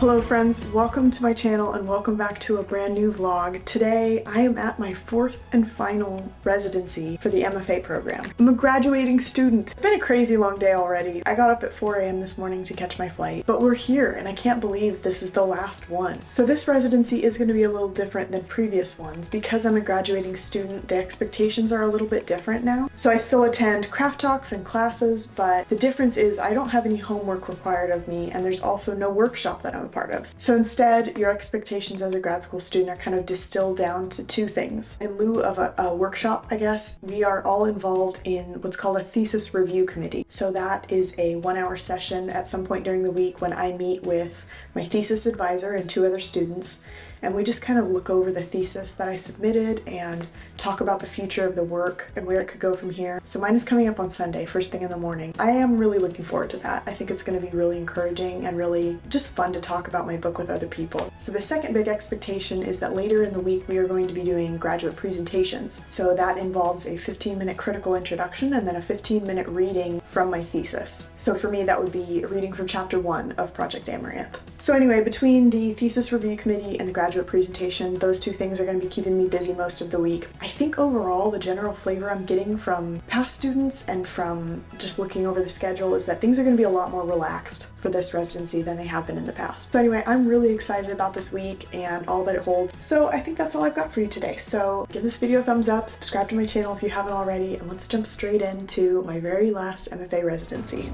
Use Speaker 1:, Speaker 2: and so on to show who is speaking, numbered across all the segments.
Speaker 1: Hello friends, welcome to my channel and welcome back to a brand new vlog. Today I am at my fourth and final residency for the MFA program. I'm a graduating student. It's been a crazy long day already. I got up at 4 a.m. this morning to catch my flight, but we're here and I can't believe this is the last one. So this residency is going to be a little different than previous ones. Because I'm a graduating student, the expectations are a little bit different now. So I still attend craft talks and classes, but the difference is I don't have any homework required of me and there's also no workshop that I'm a part of. So instead, your expectations as a grad school student are kind of distilled down to two things. In lieu of a workshop, I guess, we are all involved in what's called a thesis review committee. So that is a 1-hour session at some point during the week when I meet with my thesis advisor and 2 other students, and we just kind of look over the thesis that I submitted and talk about the future of the work and where it could go from here. So mine is coming up on Sunday, first thing in the morning. I am really looking forward to that. I think it's going to be really encouraging and really just fun to talk about my book with other people. So the second big expectation is that later in the week we are going to be doing graduate presentations. So that involves a 15-minute critical introduction and then a 15-minute reading from my thesis. So for me that would be a reading from chapter 1 of Project Amaranth. So anyway, between the thesis review committee and the graduate presentation, those two things are going to be keeping me busy most of the week. I think overall the general flavor I'm getting from past students and from just looking over the schedule is that things are going to be a lot more relaxed for this residency than they have been in the past. So anyway, I'm really excited about this week and all that it holds. So I think that's all I've got for you today. So give this video a thumbs up, subscribe to my channel if you haven't already, and let's jump straight into my very last MFA residency.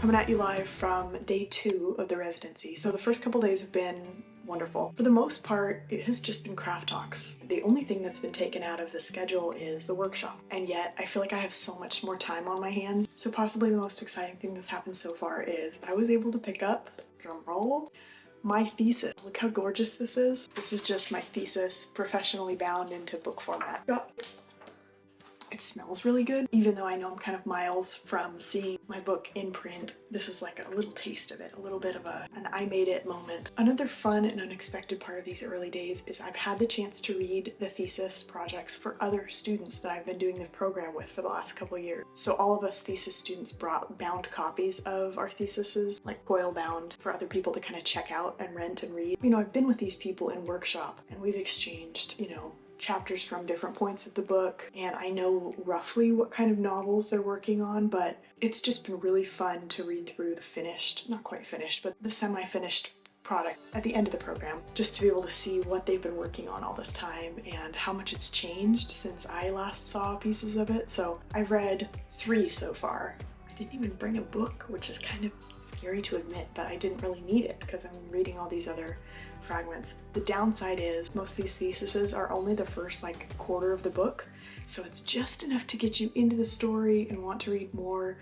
Speaker 1: Coming at you live from day 2 of the residency. So the first couple days have been wonderful. For the most part, it has just been craft talks. The only thing that's been taken out of the schedule is the workshop. And yet I feel like I have so much more time on my hands. So possibly the most exciting thing that's happened so far is I was able to pick up, drum roll, my thesis. Look how gorgeous this is. This is just my thesis professionally bound into book format. It smells really good, even though I know I'm kind of miles from seeing my book in print. This is like a little taste of it, a little bit of an I made it moment. Another fun and unexpected part of these early days is I've had the chance to read the thesis projects for other students that I've been doing the program with for the last couple of years. So all of us thesis students brought bound copies of our theses, like foil bound, for other people to kind of check out and rent and read. You know, I've been with these people in workshop and we've exchanged, you know, chapters from different points of the book, and I know roughly what kind of novels they're working on, but it's just been really fun to read through the finished, not quite finished, but the semi-finished product at the end of the program, just to be able to see what they've been working on all this time and how much it's changed since I last saw pieces of it. So I've read 3 so far. I didn't even bring a book, which is kind of scary to admit, but I didn't really need it because I'm reading all these other fragments. The downside is most of these theses are only the first like quarter of the book, so it's just enough to get you into the story and want to read more,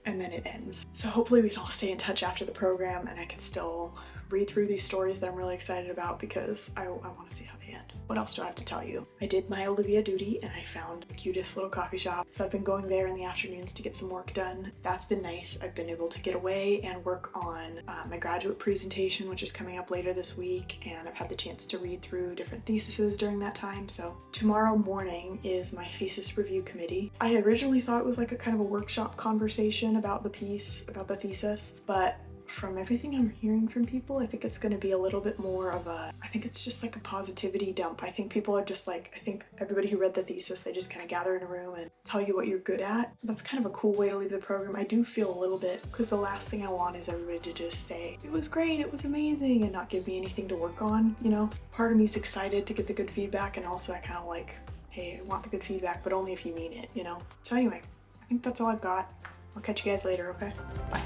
Speaker 1: and then it ends. So hopefully we can all stay in touch after the program and I can still read through these stories that I'm really excited about because I want to see how they end. What else do I have to tell you? I did my Olivia duty and I found the cutest little coffee shop. So I've been going there in the afternoons to get some work done. That's been nice. I've been able to get away and work on my graduate presentation, which is coming up later this week, and I've had the chance to read through different theses during that time. So tomorrow morning is my thesis review committee. I originally thought it was like a kind of a workshop conversation about the piece, about the thesis, but from everything I'm hearing from people, I think it's going to be a little bit more of I think it's just like a positivity dump. I think people are just like, I think everybody who read the thesis, they just kind of gather in a room and tell you what you're good at. That's kind of a cool way to leave the program. I do feel a little bit, because the last thing I want is everybody to just say, it was great, it was amazing, and not give me anything to work on, you know? Part of me is excited to get the good feedback, and also I kind of like, hey, I want the good feedback, but only if you mean it, you know? So anyway, I think that's all I've got. I'll catch you guys later, okay? Bye.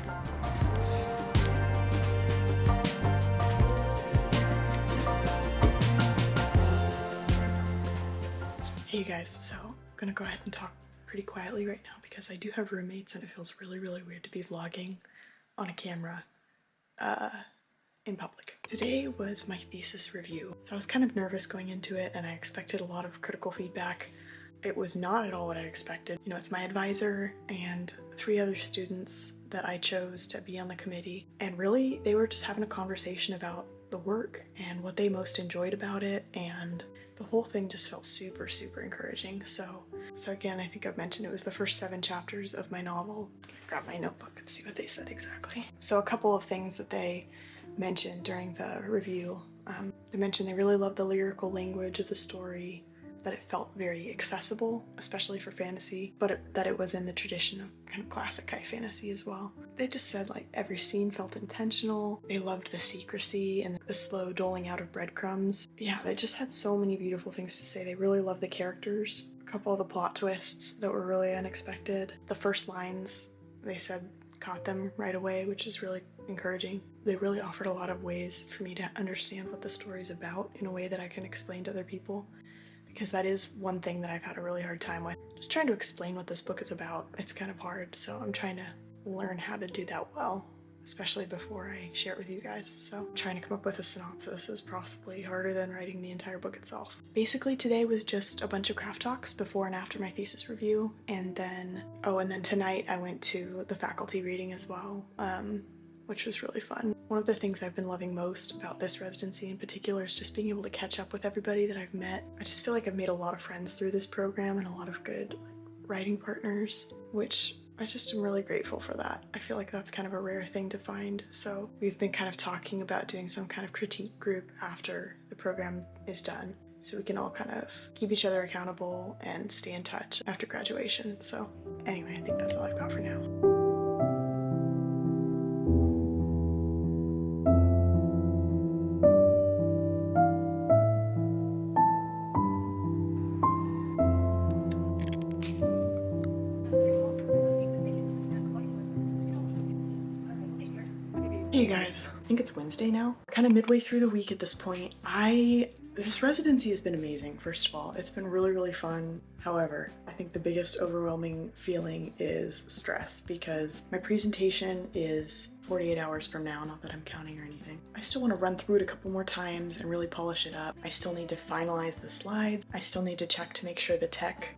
Speaker 1: Hey you guys, so I'm gonna go ahead and talk pretty quietly right now because I do have roommates and it feels really, really weird to be vlogging on a camera in public. Today was my thesis review, so I was kind of nervous going into it and I expected a lot of critical feedback. It was not at all what I expected. You know, it's my advisor and 3 other students that I chose to be on the committee, and really they were just having a conversation about the work and what they most enjoyed about it, and the whole thing just felt super, super encouraging. So again, I think I've mentioned it was the first 7 chapters of my novel. Grab my notebook and see what they said exactly. So a couple of things that they mentioned during the review. They mentioned they really loved the lyrical language of the story, that it felt very accessible, especially for fantasy, but that it was in the tradition of kind of classic high fantasy as well. They just said like every scene felt intentional. They loved the secrecy and the slow doling out of breadcrumbs. Yeah, they just had so many beautiful things to say. They really loved the characters, a couple of the plot twists that were really unexpected. The first lines, they said, caught them right away, which is really encouraging. They really offered a lot of ways for me to understand what the story's about in a way that I can explain to other people, because that is one thing that I've had a really hard time with. Just trying to explain what this book is about. It's kind of hard, so I'm trying to learn how to do that well, especially before I share it with you guys. So trying to come up with a synopsis is possibly harder than writing the entire book itself. Basically today was just a bunch of craft talks before and after my thesis review, and then tonight I went to the faculty reading as well, which was really fun. One of the things I've been loving most about this residency in particular is just being able to catch up with everybody that I've met. I just feel like I've made a lot of friends through this program and a lot of good writing partners, which I just am really grateful for that. I feel like that's kind of a rare thing to find. So we've been kind of talking about doing some kind of critique group after the program is done, so we can all kind of keep each other accountable and stay in touch after graduation. So anyway, I think that's all I've got for now. Hey guys, I think it's Wednesday now. We're kind of midway through the week at this point. This residency has been amazing, first of all. It's been really, really fun. However, I think the biggest overwhelming feeling is stress, because my presentation is 48 hours from now, not that I'm counting or anything. I still want to run through it a couple more times and really polish it up. I still need to finalize the slides. I still need to check to make sure the tech,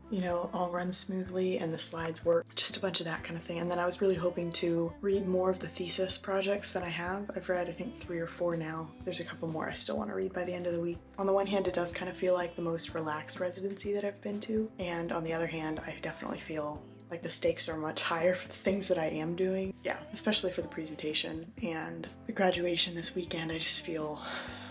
Speaker 1: all runs smoothly and the slides work. Just a bunch of that kind of thing. And then I was really hoping to read more of the thesis projects that I have. I've read, I think, 3 or 4 now. There's a couple more I still want to read by the end of the week. On the one hand, it does kind of feel like the most relaxed residency that I've been to. And on the other hand, I definitely feel like the stakes are much higher for the things that I am doing. Yeah, especially for the presentation and the graduation this weekend. I just feel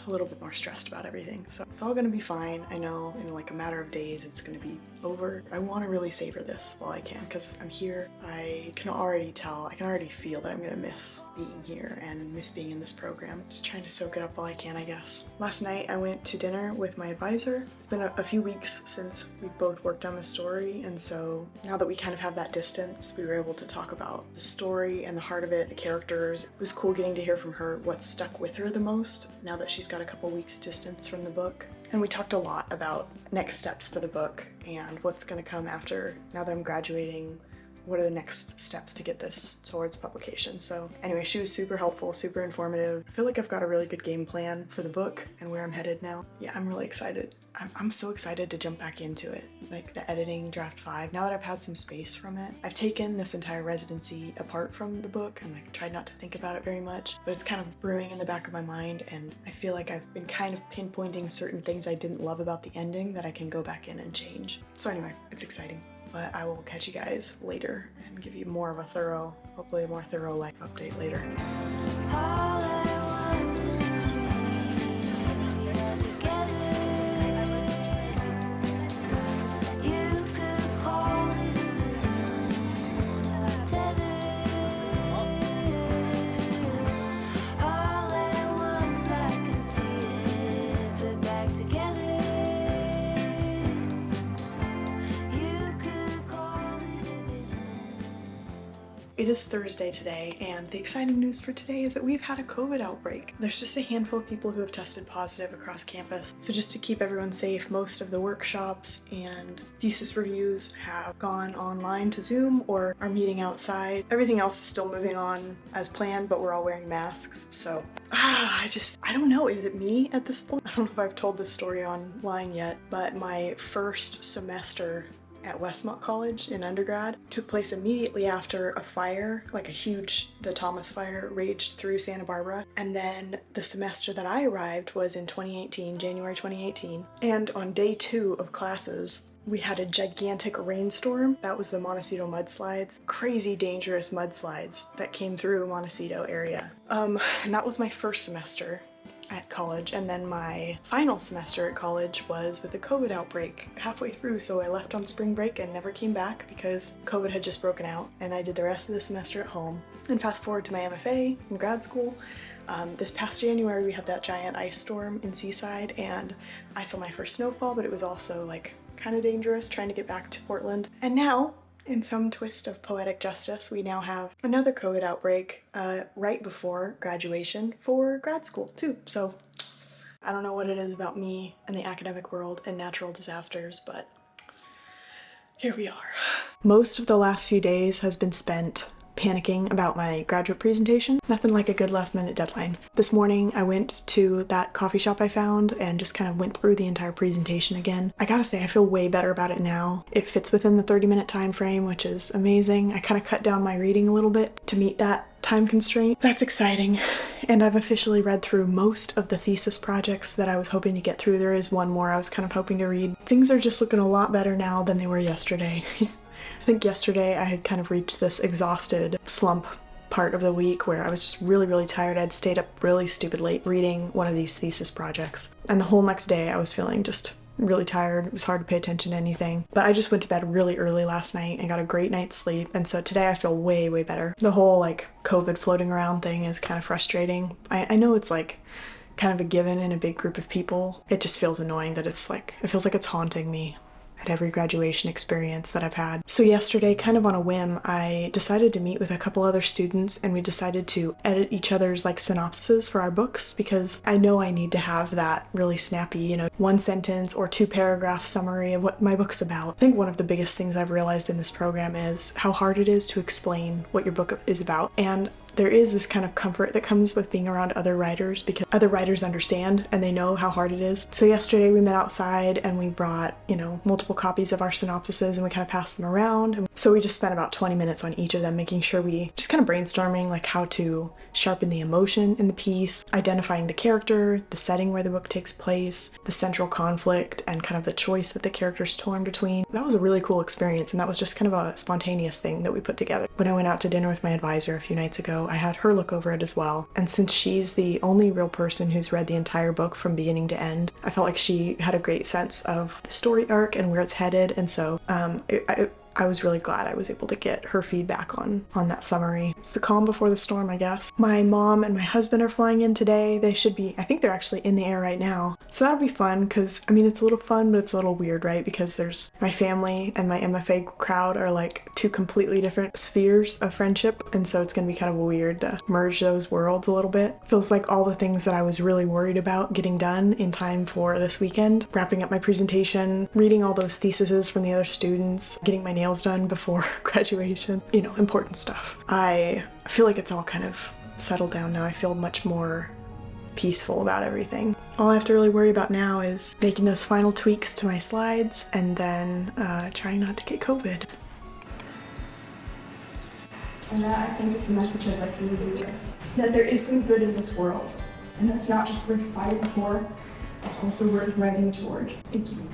Speaker 1: a little bit more stressed about everything. So it's all gonna be fine. I know in like a matter of days it's gonna be over. I want to really savor this while I can, because I'm here. I can already feel that I'm gonna miss being here and miss being in this program. Just trying to soak it up while I can, I guess. Last night I went to dinner with my advisor. It's been a few weeks since we both worked on the story, and so now that we kind of have that distance, we were able to talk about the story and the heart of it, the characters. It was cool getting to hear from her what stuck with her the most now that she's got a couple weeks distance from the book. And we talked a lot about next steps for the book and what's going to come after, now that I'm graduating. What are the next steps to get this towards publication? So anyway, she was super helpful, super informative. I feel like I've got a really good game plan for the book and where I'm headed now. Yeah, I'm really excited. I'm so excited to jump back into it. Like the editing draft 5, now that I've had some space from it. I've taken this entire residency apart from the book and like tried not to think about it very much, but it's kind of brewing in the back of my mind, and I feel like I've been kind of pinpointing certain things I didn't love about the ending that I can go back in and change. So anyway, it's exciting. But I will catch you guys later and give you more of a thorough, hopefully a more thorough life update later. It is Thursday today, and the exciting news for today is that we've had a COVID outbreak. There's just a handful of people who have tested positive across campus. So just to keep everyone safe, most of the workshops and thesis reviews have gone online to Zoom or are meeting outside. Everything else is still moving on as planned, but we're all wearing masks, so I don't know, is it me at this point? I don't know if I've told this story online yet, but my first semester at Westmont College in undergrad took place immediately after a fire, like the Thomas fire raged through Santa Barbara. And then the semester that I arrived was in 2018, January 2018. And on day 2 of classes, we had a gigantic rainstorm. That was the Montecito mudslides. Crazy dangerous mudslides that came through Montecito area. And that was my first semester at college, and then my final semester at college was with a COVID outbreak halfway through, so I left on spring break and never came back because COVID had just broken out, and I did the rest of the semester at home. And fast forward to my MFA in grad school. This past January we had that giant ice storm in Seaside, and I saw my first snowfall, but it was also like kind of dangerous trying to get back to Portland. And now, in some twist of poetic justice, we now have another COVID outbreak right before graduation for grad school too. So I don't know what it is about me and the academic world and natural disasters, but here we are. Most of the last few days has been spent panicking about my graduate presentation. Nothing like a good last minute deadline. This morning I went to that coffee shop I found and just kind of went through the entire presentation again. I gotta say, I feel way better about it now. It fits within the 30-minute time frame, which is amazing. I kind of cut down my reading a little bit to meet that time constraint. That's exciting. And I've officially read through most of the thesis projects that I was hoping to get through. There is one more I was kind of hoping to read. Things are just looking a lot better now than they were yesterday. I think yesterday I had kind of reached this exhausted slump part of the week where I was just really tired. I'd stayed up really stupid late reading one of these thesis projects. And the whole next day I was feeling just really tired. It was hard to pay attention to anything. But I just went to bed really early last night and got a great night's sleep. And so today I feel way better. The whole like COVID floating around thing is kind of frustrating. I know it's like kind of a given in a big group of people. It just feels annoying that it feels like it's haunting me at every graduation experience that I've had. So yesterday, kind of on a whim, I decided to meet with a couple other students and we decided to edit each other's like synopsises for our books, because I know I need to have that really snappy, 1 sentence or 2 paragraph summary of what my book's about. I think one of the biggest things I've realized in this program is how hard it is to explain what your book is about. And there is this kind of comfort that comes with being around other writers because other writers understand and they know how hard it is. So yesterday we met outside and we brought, multiple copies of our synopsises and we kind of passed them around. And so we just spent about 20 minutes on each of them, making sure we just kind of brainstorming like how to sharpen the emotion in the piece, identifying the character, the setting where the book takes place, the central conflict, and kind of the choice that the character's torn between. That was a really cool experience, and that was just kind of a spontaneous thing that we put together. When I went out to dinner with my advisor a few nights ago, I had her look over it as well. And since she's the only real person who's read the entire book from beginning to end, I felt like she had a great sense of the story arc and where it's headed. And so I was really glad I was able to get her feedback on that summary. It's the calm before the storm, I guess. My mom and my husband are flying in today. I think they're actually in the air right now. So that'll be fun because, it's a little fun, but it's a little weird, right? Because there's my family and my MFA crowd are like 2 completely different spheres of friendship. And so it's gonna be kind of weird to merge those worlds a little bit. Feels like all the things that I was really worried about getting done in time for this weekend, wrapping up my presentation, reading all those theses from the other students, getting my nails done before graduation, important stuff. I feel like it's all kind of settled down now. I feel much more peaceful about everything. All I have to really worry about now is making those final tweaks to my slides and then trying not to get COVID. And that, I think, is the message I'd like to leave you with. That there is some good in this world, and it's not just worth fighting for, it's also worth writing toward. Thank you.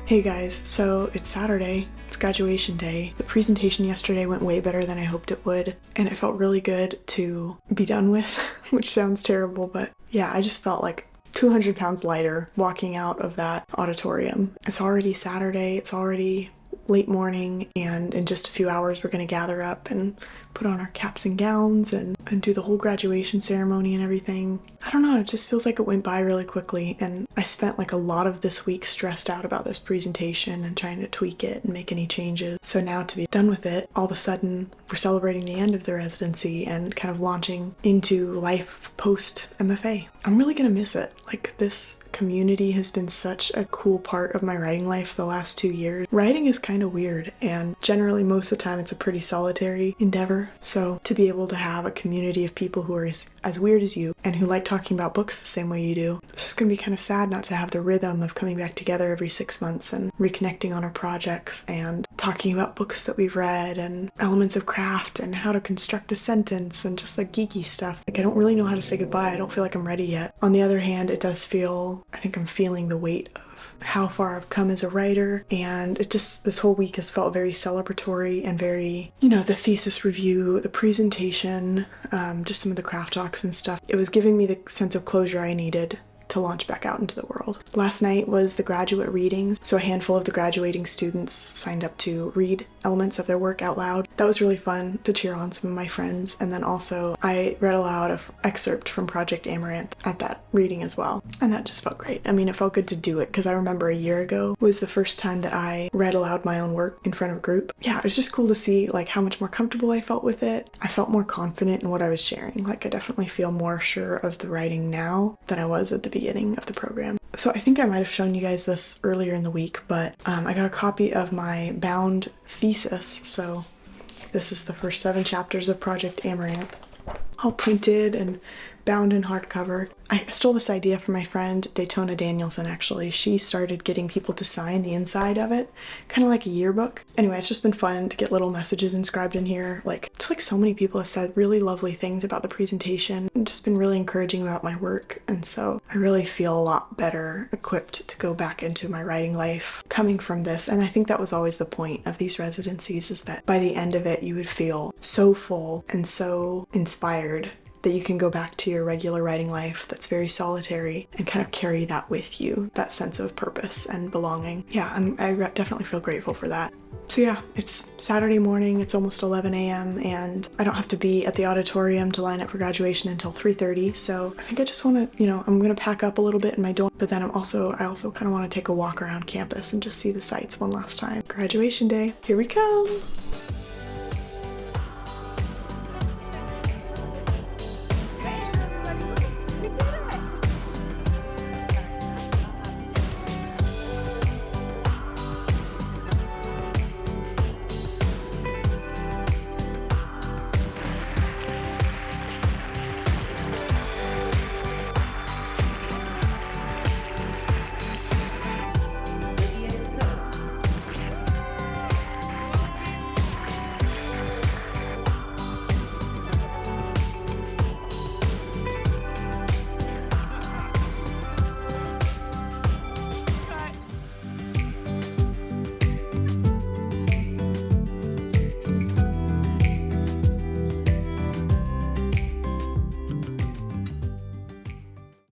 Speaker 1: Hey guys, so it's Saturday, it's graduation day. The presentation yesterday went way better than I hoped it would, and it felt really good to be done with, which sounds terrible, but yeah, I just felt like 200 pounds lighter walking out of that auditorium. It's already Saturday, it's already late morning, and in just a few hours we're going to gather up and put on our caps and gowns and do the whole graduation ceremony and everything. I don't know, it just feels like it went by really quickly, and I spent like a lot of this week stressed out about this presentation and trying to tweak it and make any changes. So now to be done with it, all of a sudden we're celebrating the end of the residency and kind of launching into life post MFA. I'm really gonna miss it. Like, this community has been such a cool part of my writing life the last 2 years. Writing is kind of weird, and generally most of the time it's a pretty solitary endeavor. So to be able to have a community of people who are as weird as you and who like talking about books the same way you do, it's just gonna be kind of sad not to have the rhythm of coming back together every 6 months and reconnecting on our projects and talking about books that we've read and elements of craft and how to construct a sentence and just like geeky stuff. Like, I don't really know how to say goodbye. I don't feel like I'm ready yet. On the other hand, it does feel, I think I'm feeling the weight of how far I've come as a writer, and it just, this whole week has felt very celebratory and very, you know, the thesis review, the presentation, just some of the craft talks and stuff. It was giving me the sense of closure I needed to launch back out into the world. Last night was the graduate readings, so a handful of the graduating students signed up to read elements of their work out loud. That was really fun to cheer on some of my friends, and then also I read aloud an excerpt from Project Amaranth at that reading as well, and that just felt great. I mean, it felt good to do it because I remember a year ago was the first time that I read aloud my own work in front of a group. Yeah, it was just cool to see like how much more comfortable I felt with it. I felt more confident in what I was sharing. Like, I definitely feel more sure of the writing now than I was at the beginning of the program. So I think I might have shown you guys this earlier in the week, but I got a copy of my bound thesis. So this is the first 7 chapters of Project Amaranth, all printed and bound in hardcover. I stole this idea from my friend Daytona Danielson, actually. She started getting people to sign the inside of it, kind of like a yearbook. Anyway, it's just been fun to get little messages inscribed in here. Like, just like so many people have said really lovely things about the presentation and just been really encouraging about my work. And so I really feel a lot better equipped to go back into my writing life coming from this. And I think that was always the point of these residencies, is that by the end of it, you would feel so full and so inspired that you can go back to your regular writing life that's very solitary and kind of carry that with you, that sense of purpose and belonging. Yeah, I definitely feel grateful for that. So yeah, it's Saturday morning, it's almost 11 a.m. and I don't have to be at the auditorium to line up for graduation until 3:30. So I think I just want to, you know, I'm going to pack up a little bit in my dorm, but then I also kind of want to take a walk around campus and just see the sights one last time. Graduation day, here we come.